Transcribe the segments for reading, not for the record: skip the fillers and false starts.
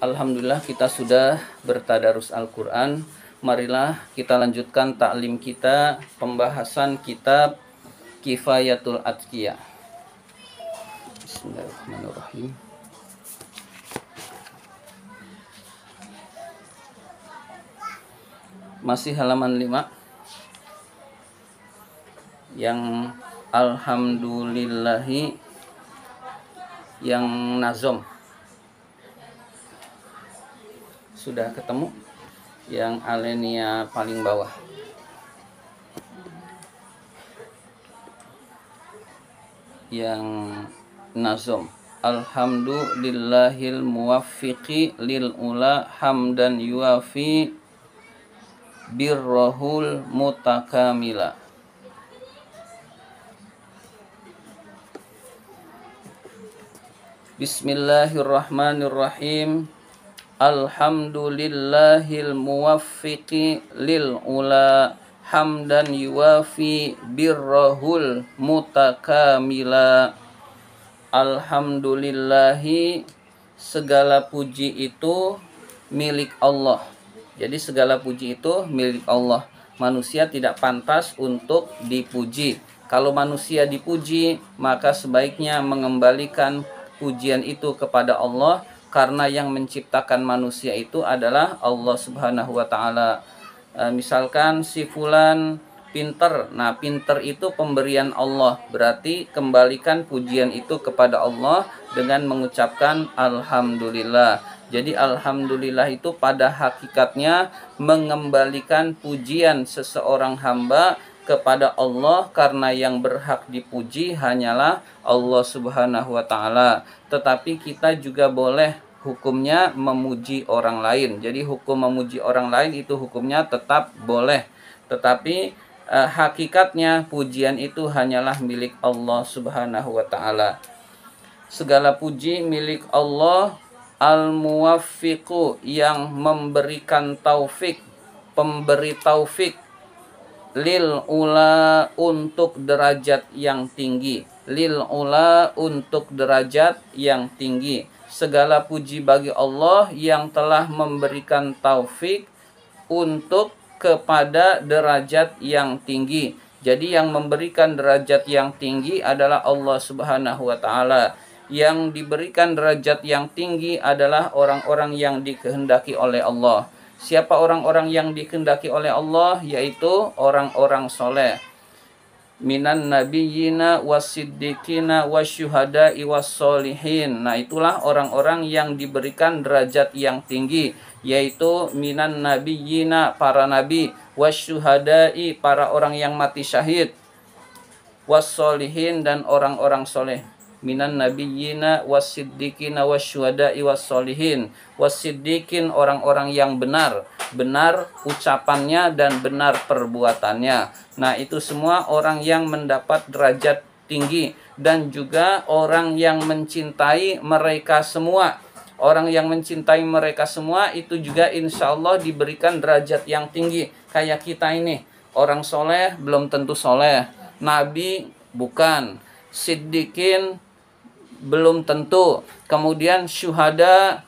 Alhamdulillah kita sudah bertadarus Al-Quran. Marilah kita lanjutkan taklim kita, pembahasan kitab Kifayatul Atqiya. Bismillahirrahmanirrahim. Masih halaman 5 yang alhamdulillahi yang nazom. Sudah ketemu yang alenia paling bawah. Yang nazom. Alhamdulillahil muwaffiqi lil ula hamdan yuafi birrahul mutakamila. Bismillahirrahmanirrahim. Alhamdulillahil muwaffiqi lil ula hamdan yuwafi birrahul mutakamila. Alhamdulillahi, segala puji itu milik Allah. Jadi segala puji itu milik Allah. Manusia tidak pantas untuk dipuji. Kalau manusia dipuji, maka sebaiknya mengembalikan pujian itu kepada Allah, karena yang menciptakan manusia itu adalah Allah Subhanahu wa taala. Misalkan si fulan pinter. Nah, pinter itu pemberian Allah. Berarti kembalikan pujian itu kepada Allah dengan mengucapkan alhamdulillah. Jadi alhamdulillah itu pada hakikatnya mengembalikan pujian seseorang hamba kepada Allah, karena yang berhak dipuji hanyalah Allah Subhanahu wa taala. Tetapi kita juga boleh hukumnya memuji orang lain. Jadi hukum memuji orang lain itu hukumnya tetap boleh. Tetapi hakikatnya pujian itu hanyalah milik Allah Subhanahu wa taala. Segala puji milik Allah al-muwaffiqu, yang memberikan taufik, pemberi taufik, lil ula, untuk derajat yang tinggi. Lil ula, untuk derajat yang tinggi. Segala puji bagi Allah yang telah memberikan taufik untuk kepada derajat yang tinggi. Jadi yang memberikan derajat yang tinggi adalah Allah Subhanahu wa taala. Yang diberikan derajat yang tinggi adalah orang-orang yang dikehendaki oleh Allah. Siapa orang-orang yang dikehendaki oleh Allah? Yaitu orang-orang soleh. Minan nabiyyina wasiddiqina wasyuhada'i wassolihin. Nah, itulah orang-orang yang diberikan derajat yang tinggi, yaitu minan nabiyyina, para nabi, wasyuhada'i, para orang yang mati syahid, wassolihin, dan orang-orang soleh. Minan nabiyyina wasiddiqina wasyuhada'i wassolihin. Wasiddiqin, orang-orang yang benar, benar ucapannya dan benar perbuatannya. Nah, itu semua orang yang mendapat derajat tinggi, dan juga orang yang mencintai mereka semua. Orang yang mencintai mereka semua itu juga insya Allah diberikan derajat yang tinggi. Kayak kita ini, orang soleh belum tentu soleh, nabi bukan, siddiqin belum tentu, kemudian syuhada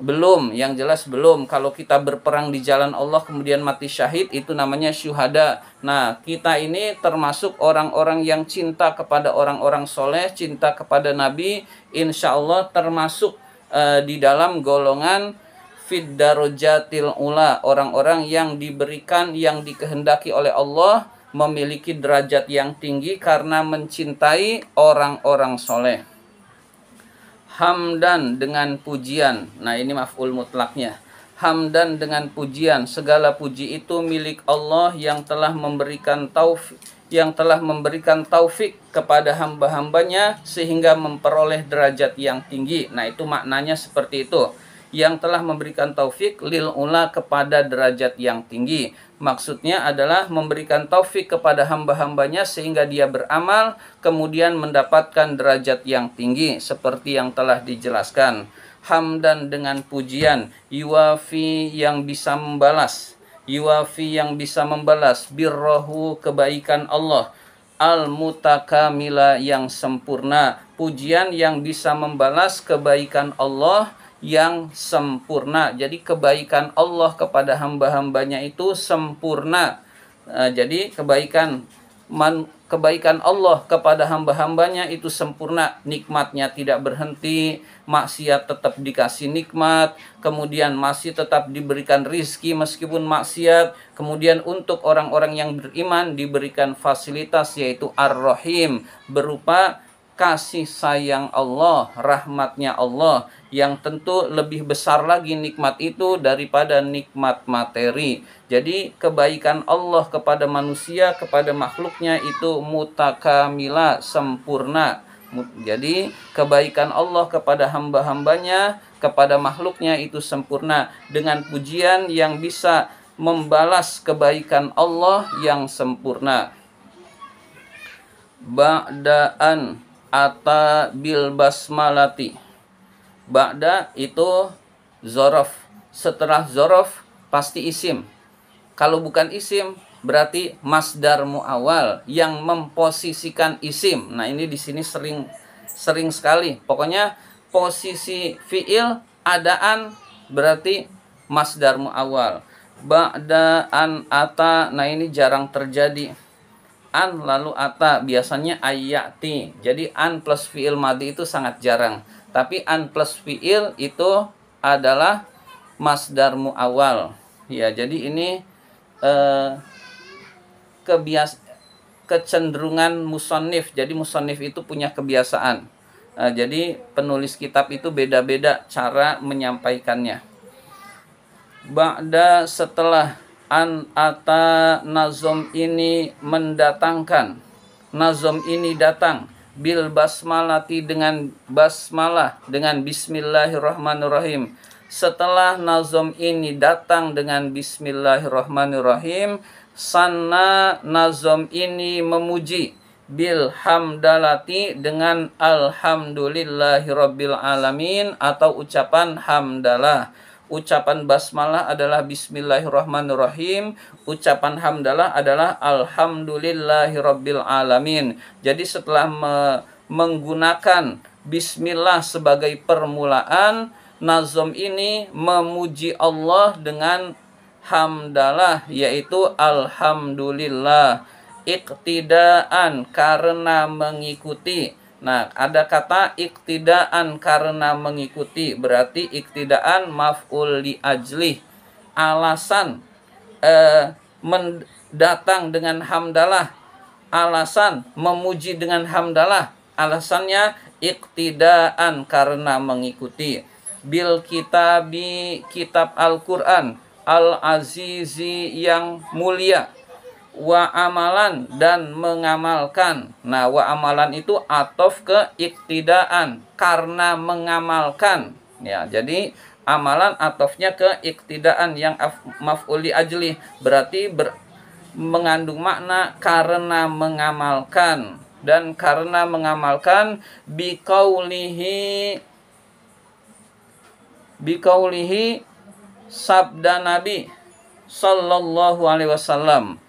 belum, yang jelas belum. Kalau kita berperang di jalan Allah kemudian mati syahid, itu namanya syuhada. Nah, kita ini termasuk orang-orang yang cinta kepada orang-orang soleh, cinta kepada Nabi, insya Allah termasuk di dalam golongan fid darajatil ula, orang-orang yang diberikan, yang dikehendaki oleh Allah memiliki derajat yang tinggi karena mencintai orang-orang soleh. Hamdan, dengan pujian. Nah, ini maf'ul mutlaknya. Hamdan, dengan pujian. Segala puji itu milik Allah yang telah memberikan taufik kepada hamba-hambanya sehingga memperoleh derajat yang tinggi. Nah, itu maknanya seperti itu. Yang telah memberikan taufik lil ula, kepada derajat yang tinggi. Maksudnya adalah memberikan taufik kepada hamba-hambanya sehingga dia beramal kemudian mendapatkan derajat yang tinggi seperti yang telah dijelaskan. Hamdan, dengan pujian, yuwafi, yang bisa membalas, yuwafi, yang bisa membalas, birrahu, kebaikan Allah, al-mutakamila, yang sempurna, pujian yang bisa membalas kebaikan Allah yang sempurna. Jadi kebaikan Allah kepada hamba-hambanya itu sempurna. Jadi kebaikan Allah kepada hamba-hambanya itu sempurna, nikmatnya tidak berhenti, maksiat tetap dikasih nikmat, kemudian masih tetap diberikan rizki meskipun maksiat, kemudian untuk orang-orang yang beriman diberikan fasilitas yaitu Ar-Rahim, berupa kasih sayang Allah, rahmatnya Allah, yang tentu lebih besar lagi nikmat itu daripada nikmat materi. Jadi kebaikan Allah kepada manusia, kepada makhluknya itu mutakamila, sempurna. Jadi kebaikan Allah kepada hamba-hambanya, kepada makhluknya itu sempurna, dengan pujian yang bisa membalas kebaikan Allah yang sempurna. Ba'daan ata bil basmalati. Ba'da itu zorof. Setelah zorof pasti isim. Kalau bukan isim berarti masdar muawwal yang memposisikan isim. Nah, ini di sini sering sekali. Pokoknya posisi fiil adaan berarti masdar muawwal. Ba'daan ata, nah ini jarang terjadi. An lalu ata, biasanya ayati. Jadi an plus fiil madhi itu sangat jarang. Tapi an plus fiil itu adalah masdar muawwal. Ya, jadi ini kecenderungan musannif. Jadi musannif itu punya kebiasaan. Jadi penulis kitab itu beda-beda cara menyampaikannya. Ba'da, setelah, an ata, nazom ini mendatangkan, nazom ini datang, bil basmalati dengan basmalah, dengan bismillahirrahmanirrahim. Setelah nazom ini datang dengan bismillahirrahmanirrahim, sanna, nazom ini memuji, bil hamdalati dengan alhamdulillahirabbil alamin atau ucapan hamdalah. Ucapan basmalah adalah bismillahirrahmanirrahim, ucapan hamdalah adalah alhamdulillahirabbil alamin. Jadi setelah menggunakan bismillah sebagai permulaan, nazom ini memuji Allah dengan hamdalah, yaitu alhamdulillah. Iktidaan, karena mengikuti. Nah, ada kata iktidaan, karena mengikuti, berarti iktidaan maf'ul li ajlih, alasan mendatang dengan hamdalah, alasan memuji dengan hamdalah, alasannya iktidaan, karena mengikuti. Bil kitabi, kitab Al-Quran, al-azizi, yang mulia, wa amalan, dan mengamalkan. Nah, wa amalan itu atof ke iktidaan, karena mengamalkan. Ya, jadi amalan atofnya ke iktidaan yang maf'ul li ajli, berarti mengandung makna karena mengamalkan. Dan karena mengamalkan biqaulihi sabda Nabi sallallahu alaihi wasallam.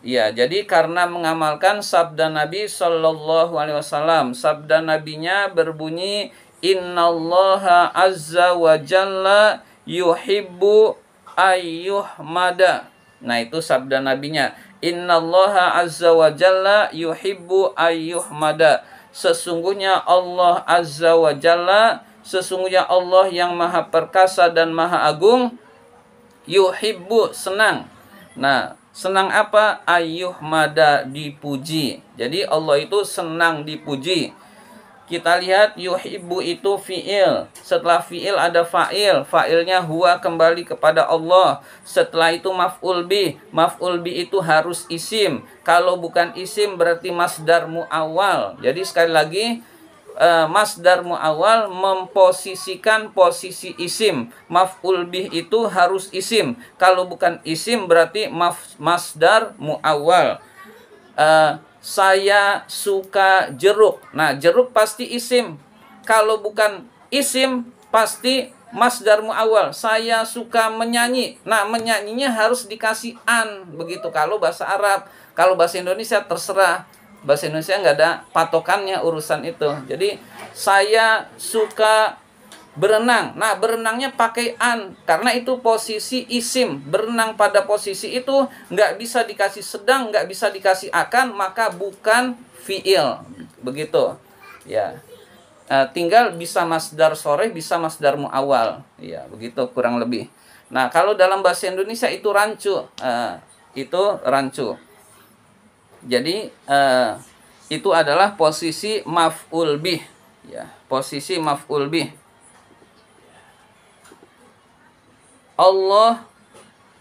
Ya, jadi karena mengamalkan sabda Nabi sallallahu alaihi wasallam. Sabda nabinya berbunyi, innallaha azza wa jalla yuhibbu ayyuhmada. Nah, itu sabda nabinya. Innallaha azza wa jalla yuhibbu ayyuhmada. Sesungguhnya Allah azza wa jalla, sesungguhnya Allah yang maha perkasa dan maha agung, yuhibbu, senang. Nah, senang apa? Ayyuhmada, dipuji. Jadi Allah itu senang dipuji. Kita lihat yuhibbu itu fi'il. Setelah fi'il ada fa'il. Fa'ilnya huwa, kembali kepada Allah. Setelah itu maf'ul bih. Maf'ul bih itu harus isim. Kalau bukan isim berarti masdar mu'awwal. Jadi sekali lagi, masdar mu'awwal memposisikan posisi isim. Maf'ul bih itu harus isim. Kalau bukan isim berarti masdar mu'awwal. Saya suka jeruk. Nah, jeruk pasti isim. Kalau bukan isim pasti masdar mu'awwal. Saya suka menyanyi. Nah, menyanyinya harus dikasih an. Begitu kalau bahasa Arab. Kalau bahasa Indonesia terserah. Bahasa Indonesia nggak ada patokannya urusan itu. Jadi saya suka berenang. Nah, berenangnya pakai an, karena itu posisi isim. Berenang pada posisi itu nggak bisa dikasih sedang, nggak bisa dikasih akan, maka bukan fiil. Begitu. Ya. Tinggal bisa masdar sore, bisa masdar muawal. Ya, begitu kurang lebih. Nah, kalau dalam bahasa Indonesia itu rancu. Itu rancu. Jadi itu adalah posisi maf'ul bih, ya, posisi maf'ul bih. Allah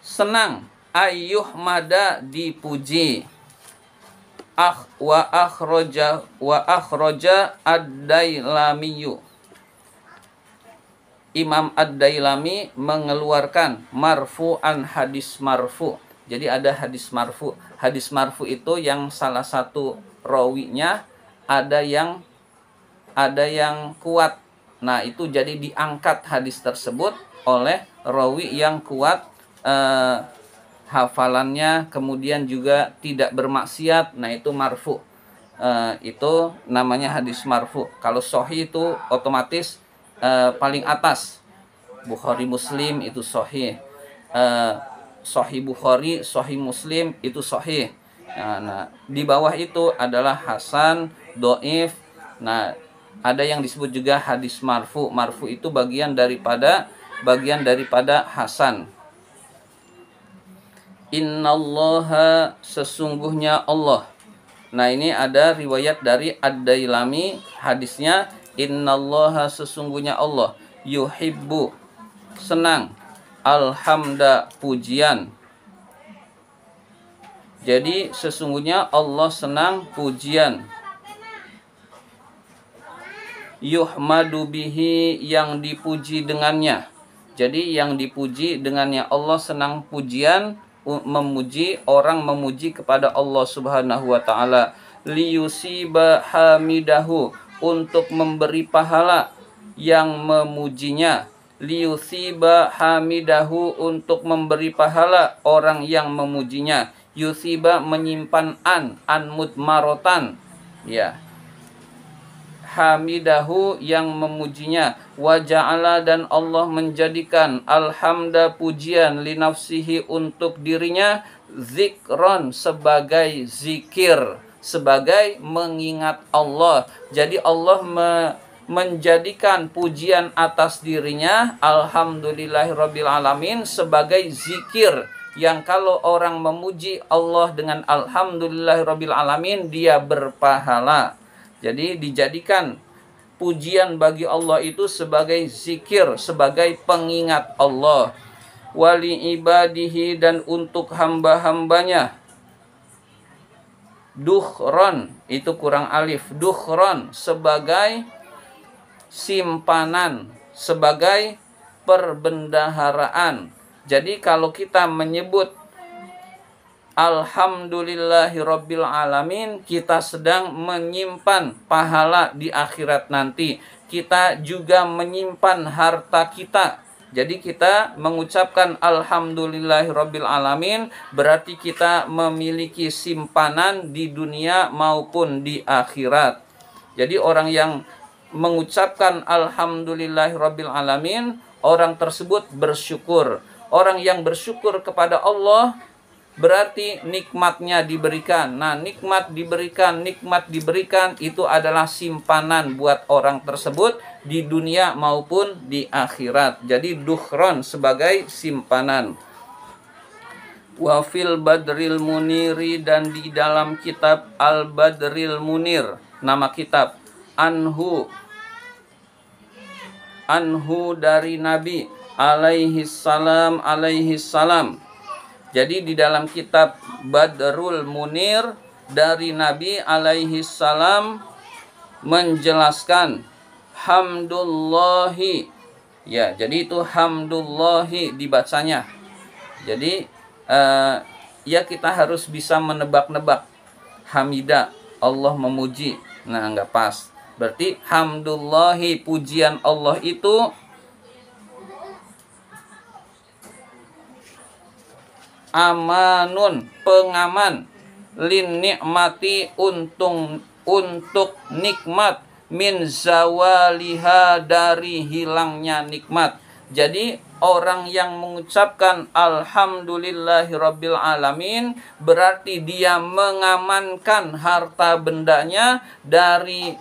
senang ayyuhmada, dipuji. Wa akhroja ad-Dailamiyu. Imam ad-Dailami mengeluarkan marfu'an, hadis marfu'. Jadi ada hadis marfu'. Hadis marfu' itu yang salah satu rawinya ada yang kuat. Nah, itu jadi diangkat hadis tersebut oleh rawi yang kuat, hafalannya, kemudian juga tidak bermaksiat. Nah, itu marfu. Itu namanya hadis marfu. Kalau sahih itu otomatis paling atas. Bukhari Muslim itu sahih. Sahih Bukhari, sahih Muslim itu sahih. Nah, di bawah itu adalah hasan, dhaif. Nah, ada yang disebut juga hadis marfu. Marfu itu bagian daripada hasan. Innallaha, sesungguhnya Allah. Nah, ini ada riwayat dari Ad-Dailami, hadisnya innallaha, sesungguhnya Allah, yuhibbu, senang, alhamda, pujian. Jadi sesungguhnya Allah senang pujian. Yuhmadu bihi, yang dipuji dengannya. Jadi yang dipuji dengannya, Allah senang pujian, memuji, orang memuji kepada Allah Subhanahu wa taala. Liyusiba hamidahu, untuk memberi pahala yang memujinya. Liyusiba hamidahu, untuk memberi pahala orang yang memujinya. Yusiba menyimpan an mudmarotan, ya. Hamidahu, yang memujinya. Wa ja'ala, dan Allah menjadikan alhamda, pujian, li nafsihi, untuk dirinya, zikron, sebagai zikir, sebagai mengingat Allah. Jadi Allah menjadikan pujian atas dirinya, alhamdulillahirabbil alamin, sebagai zikir, yang kalau orang memuji Allah dengan alhamdulillahirabbil alamin, dia berpahala. Jadi dijadikan pujian bagi Allah itu sebagai zikir, sebagai pengingat Allah. Wali ibadihi, dan untuk hamba-hambanya. Dukhron, itu kurang alif. Dukhron, sebagai simpanan, sebagai perbendaharaan. Jadi kalau kita menyebut alhamdulillahirabbil alamin, kita sedang menyimpan pahala di akhirat nanti. Kita juga menyimpan harta kita. Jadi kita mengucapkan alhamdulillahirabbil alamin, berarti kita memiliki simpanan di dunia maupun di akhirat. Jadi orang yang mengucapkan alhamdulillahirabbil alamin, orang tersebut bersyukur. Orang yang bersyukur kepada Allah berarti nikmatnya diberikan. Nah, nikmat diberikan itu adalah simpanan buat orang tersebut di dunia maupun di akhirat. Jadi dukhron, sebagai simpanan. Wa fil badril muniri, dan di dalam kitab al badril munir, nama kitab, anhu dari Nabi alaihi salam. Jadi di dalam kitab Badrul Munir dari Nabi alaihi salam menjelaskan hamdullahi. Ya, jadi itu hamdullahi dibacanya. Jadi ya kita harus bisa menebak-nebak. Hamidah, Allah memuji. Nah, enggak pas. Berarti hamdullahi, pujian Allah itu amanun, pengaman, lin nikmati, untuk nikmat, min zawaliha, dari hilangnya nikmat. Jadi orang yang mengucapkan alhamdulillahirabbil alamin berarti dia mengamankan harta bendanya dari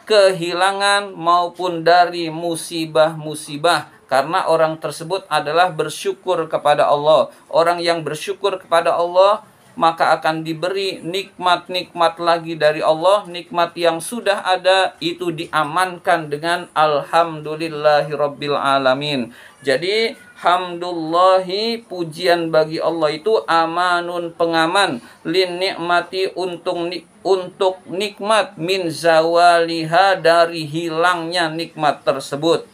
kehilangan maupun dari musibah-musibah, karena orang tersebut adalah bersyukur kepada Allah. Orang yang bersyukur kepada Allah maka akan diberi nikmat-nikmat lagi dari Allah. Nikmat yang sudah ada itu diamankan dengan alhamdulillahirabbil alamin. Jadi hamdulillahi, pujian bagi Allah itu amanun, pengaman, lin nikmati, untuk nikmat, min zawaliha, dari hilangnya nikmat tersebut.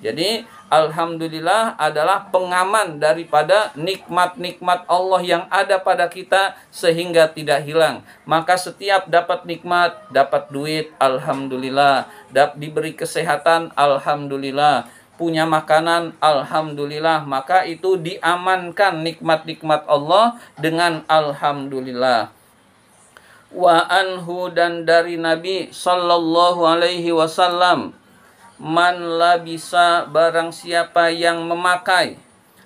Jadi alhamdulillah adalah pengaman daripada nikmat-nikmat Allah yang ada pada kita sehingga tidak hilang. Maka setiap dapat nikmat, dapat duit, alhamdulillah, diberi kesehatan, alhamdulillah, punya makanan, alhamdulillah, maka itu diamankan nikmat-nikmat Allah dengan alhamdulillah. Wa anhu, dan dari Nabi sallallahu alaihi wasallam, man labisa, barang siapa yang memakai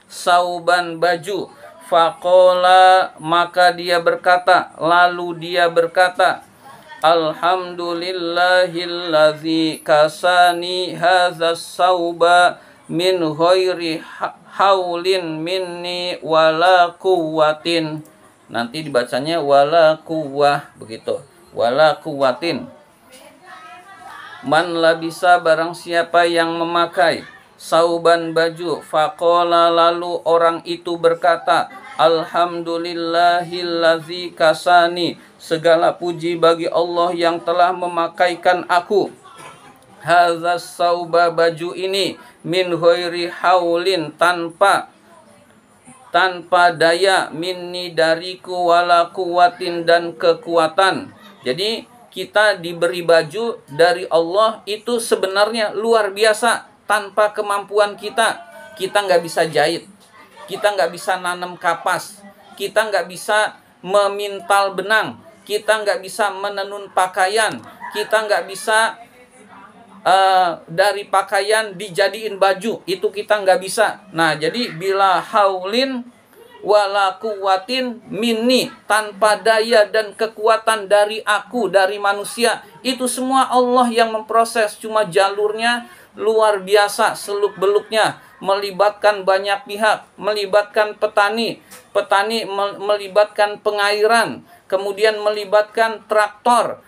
sauban, baju, faqala, maka dia berkata, lalu dia berkata, alhamdulillahillazi kasani hadzas sauba min ghairi haulin minni wala quwwatin. Nanti dibacanya wala quwwah, begitu, wala quwwatin. Man labisa, barang siapa yang memakai sauban, baju, faqala, lalu orang itu berkata, alhamdulillahillazi kasani, segala puji bagi Allah yang telah memakaikan aku, hadzas sauba, baju ini, min ghairi haulin, tanpa daya, minni, dariku, wala quwwatin, dan kekuatan. Jadi kita diberi baju dari Allah itu sebenarnya luar biasa. Tanpa kemampuan kita nggak bisa jahit, kita nggak bisa nanam kapas, kita nggak bisa memintal benang, kita nggak bisa menenun pakaian, kita nggak bisa dari pakaian dijadiin baju, itu kita nggak bisa. Nah, jadi bila haulin wala quwwatin minni, tanpa daya dan kekuatan dari aku, dari manusia, itu semua Allah yang memproses. Cuma jalurnya luar biasa, seluk-beluknya, melibatkan banyak pihak, melibatkan petani, melibatkan pengairan, kemudian melibatkan traktor,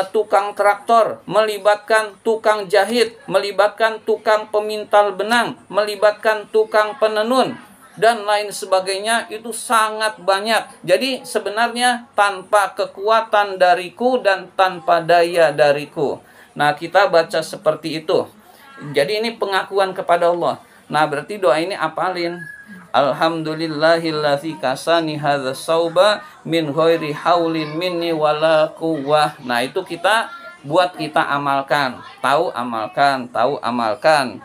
tukang traktor, melibatkan tukang jahit, melibatkan tukang pemintal benang, melibatkan tukang penenun, dan lain sebagainya. Itu sangat banyak. Jadi sebenarnya tanpa kekuatan dariku dan tanpa daya dariku. Nah, kita baca seperti itu. Jadi ini pengakuan kepada Allah. Nah, berarti doa ini apalin. Alhamdulillahillazi kasani hadzas sauba min ghairi haulin minni wala quwwah. Nah, itu kita amalkan. Tahu amalkan.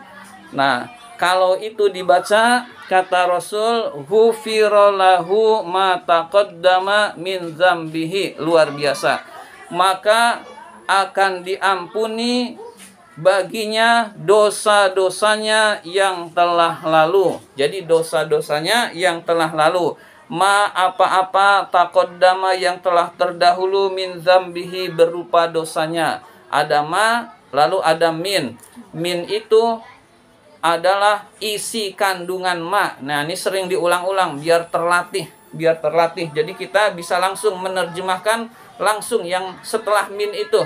Nah, kalau itu dibaca, kata Rasul, ghufirallahu ma taqaddama min dzambihi, luar biasa. Maka akan diampuni baginya dosa-dosanya yang telah lalu. Jadi dosa-dosanya yang telah lalu. Ma apa-apa taqaddama, yang telah terdahulu, min dzambihi, berupa dosanya. Ada ma, lalu ada min. Min itu adalah isi kandungan ma. Nah, ini sering diulang-ulang biar terlatih. Jadi kita bisa langsung menerjemahkan langsung yang setelah min itu.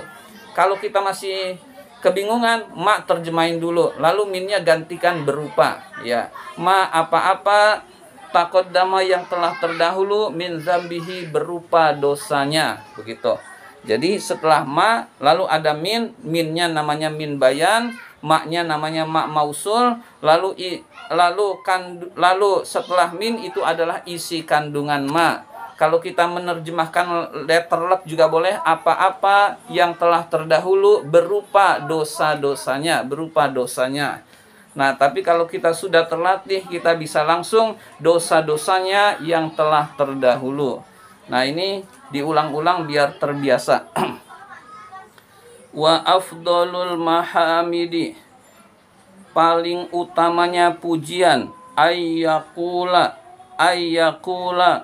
Kalau kita masih kebingungan, ma terjemahin dulu, lalu minnya gantikan berupa, ya, ma apa-apa taqaddama, yang telah terdahulu, min dzambihi, berupa dosanya, begitu. Jadi setelah ma lalu ada min, minnya namanya min bayan, maknya namanya mak mausul, lalu setelah min itu adalah isi kandungan ma. Kalau kita menerjemahkan letterlet juga boleh, apa-apa yang telah terdahulu berupa dosa-dosanya, Nah, tapi kalau kita sudah terlatih, kita bisa langsung dosa-dosanya yang telah terdahulu. Nah, ini diulang-ulang biar terbiasa. Wa afdalul mahamidi, paling utamanya pujian, ayyakula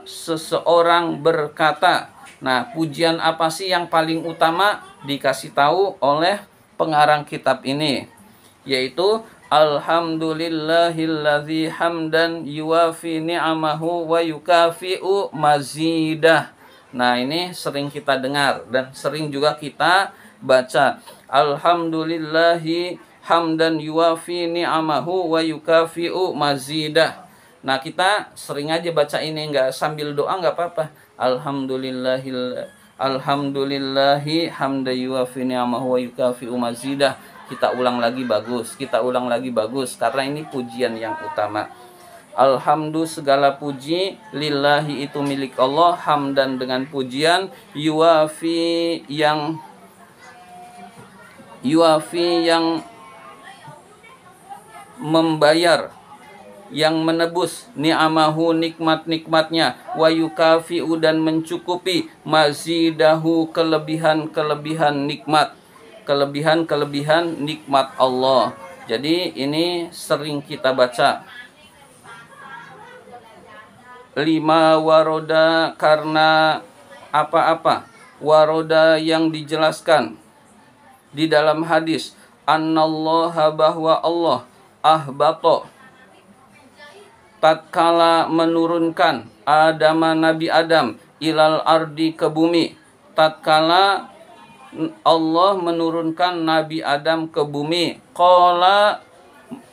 seseorang berkata. Nah, pujian apa sih yang paling utama? Dikasih tahu oleh pengarang kitab ini, yaitu alhamdulillahilladzi hamdan yuwafi ni'amahu wa yukafi'u mazidah. Nah, ini sering kita dengar dan sering juga kita baca. Alhamdulillahi hamdan yuwafi ni'amahu wa yukafi'u mazidah. Nah, kita sering aja baca ini, nggak sambil doa nggak apa-apa. Alhamdulillahi hamdan yuwafi ni'amahu wa yukafi'u mazidah. Kita ulang lagi bagus, karena ini pujian yang utama. Alhamdu, segala puji, lillahi itu milik Allah, hamdan dengan pujian, yuwafi yang membayar, yang menebus, ni'amahu nikmat-nikmatnya, wa yukafi'u dan mencukupi, mazidahu kelebihan-kelebihan nikmat, kelebihan-kelebihan nikmat Allah. Jadi ini sering kita baca. 5 waroda, karena apa-apa, waroda yang dijelaskan di dalam hadis, annallaha, bahwa Allah, ahbato, tatkala menurunkan Nabi Adam, ilal ardi, ke bumi. Tatkala Allah menurunkan Nabi Adam ke bumi, qala,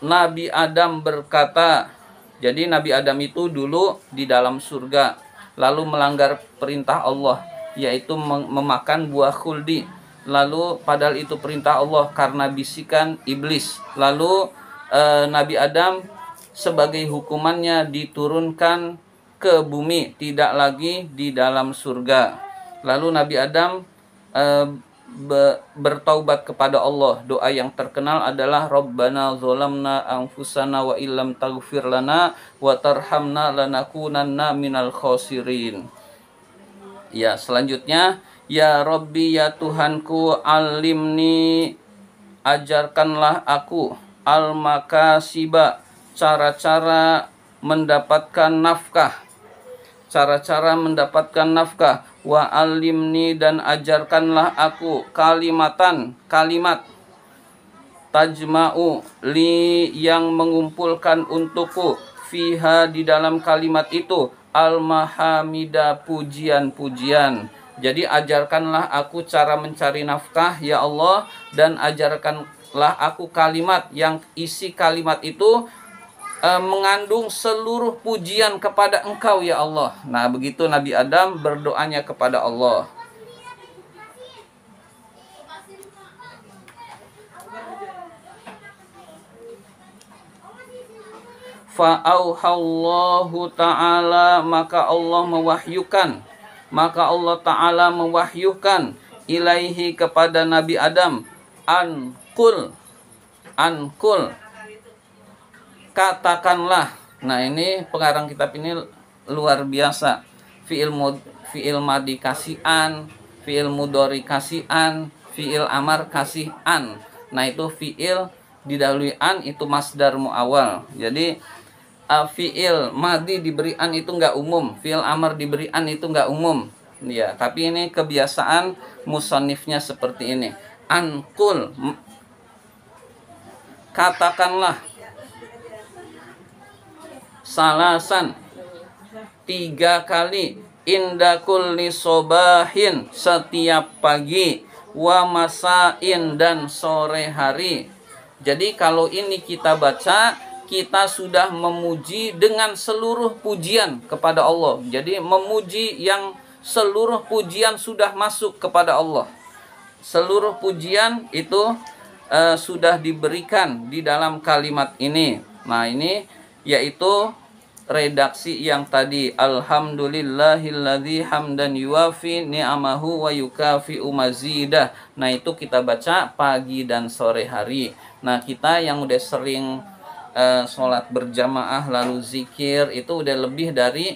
Nabi Adam berkata. Jadi Nabi Adam itu dulu di dalam surga, lalu melanggar perintah Allah, yaitu memakan buah khuldi. Lalu padahal itu perintah Allah, karena bisikan iblis. Lalu Nabi Adam sebagai hukumannya diturunkan ke bumi, tidak lagi di dalam surga. Lalu Nabi Adam bertaubat kepada Allah. Doa yang terkenal adalah Rabbana zolamna anfusana wa illam taghfir lana wa tarhamna lanakunanna minal khosirin. Ya, selanjutnya, ya Rabbi, ya Tuhanku, alimni, ajarkanlah aku, al-makasiba, cara-cara mendapatkan nafkah, wa alimni, dan ajarkanlah aku, kalimat, tajma'u li, yang mengumpulkan untukku, fiha, di dalam kalimat itu, al-mahamida, pujian-pujian. Jadi ajarkanlah aku cara mencari nafkah, ya Allah, dan ajarkanlah aku kalimat yang isi kalimat itu mengandung seluruh pujian kepada Engkau, ya Allah. Nah, begitu Nabi Adam berdoanya kepada Allah. Fa'auhallahu ta'ala, maka Allah mewahyukan ilaihi, kepada Nabi Adam, ankul, katakanlah. Nah, ini pengarang kitab ini luar biasa. Fi'il madi kasih an, fi'il mudhari kasih an, fi'il amar kasih an. Nah, itu fi'il didahului an, itu masdar muawal. Jadi fi'il madi diberi an itu enggak umum, fi'il amar diberi an itu enggak umum. Ya, tapi ini kebiasaan musannifnya seperti ini. Ankul, katakanlah, salasan, 3 kali, inda kulli sobahin, setiap pagi, wa masain, dan sore hari. Jadi kalau ini kita baca, kita sudah memuji dengan seluruh pujian kepada Allah. Jadi memuji yang seluruh pujian sudah masuk kepada Allah. Seluruh pujian itu sudah diberikan di dalam kalimat ini. Nah, ini yaitu redaksi yang tadi, alhamdulillahilladzi hamdan yuwafi ni'amahu wa yukafi'u mazidah. Nah, itu kita baca pagi dan sore hari. Nah, kita yang udah sering sholat berjamaah lalu zikir, itu udah lebih dari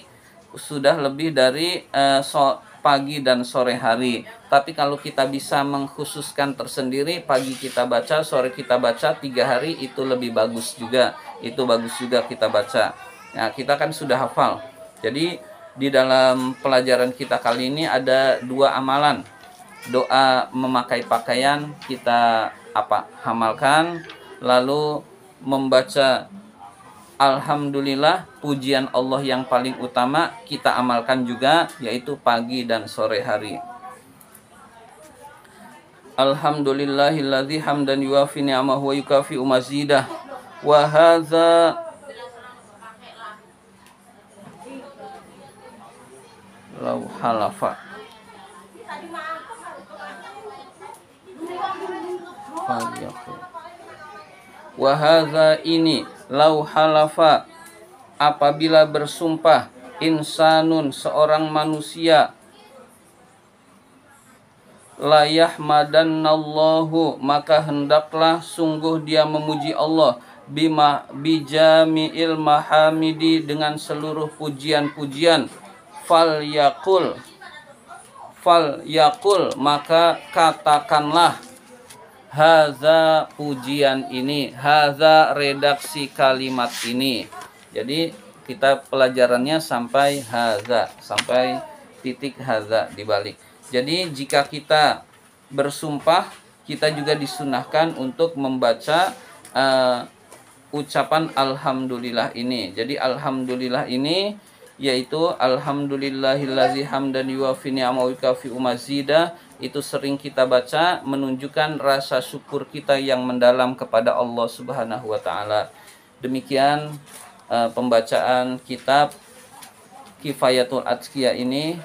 pagi dan sore hari. Tapi kalau kita bisa mengkhususkan tersendiri, pagi kita baca, sore kita baca, 3 hari itu lebih bagus juga. Itu bagus juga kita baca. Nah, kita kan sudah hafal. Jadi di dalam pelajaran kita kali ini ada 2 amalan. Doa memakai pakaian kita hamalkan, lalu membaca Alhamdulillah, pujian Allah yang paling utama kita amalkan juga, yaitu pagi dan sore hari. Alhamdulillahilladzi hamdan yuafi ni'amahu wa yukafi'u mazidah. Wa hadza law halafa. Wa hadza ini lau halafa, apabila bersumpah insanun seorang manusia, la yahmadannallahu, maka hendaklah sungguh dia memuji Allah, bima bijami'il mahamidi, dengan seluruh pujian-pujian, fal yakul, maka katakanlah, haza, pujian ini, haza, redaksi kalimat ini. Jadi kita pelajarannya sampai haza, sampai titik haza dibalik. Jadi jika kita bersumpah, kita juga disunahkan untuk membaca ucapan alhamdulillah ini. Jadi alhamdulillah ini yaitu alhamdulillahillazi hamdan yuwafi ni'amahu wa yukafi'u mazidah, itu sering kita baca menunjukkan rasa syukur kita yang mendalam kepada Allah Subhanahu wa taala. Demikian pembacaan kitab Kifayatul Atqiyah ini.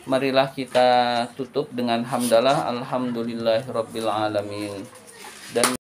Marilah kita tutup dengan hamdalah alhamdulillahirabbil alamin. Dan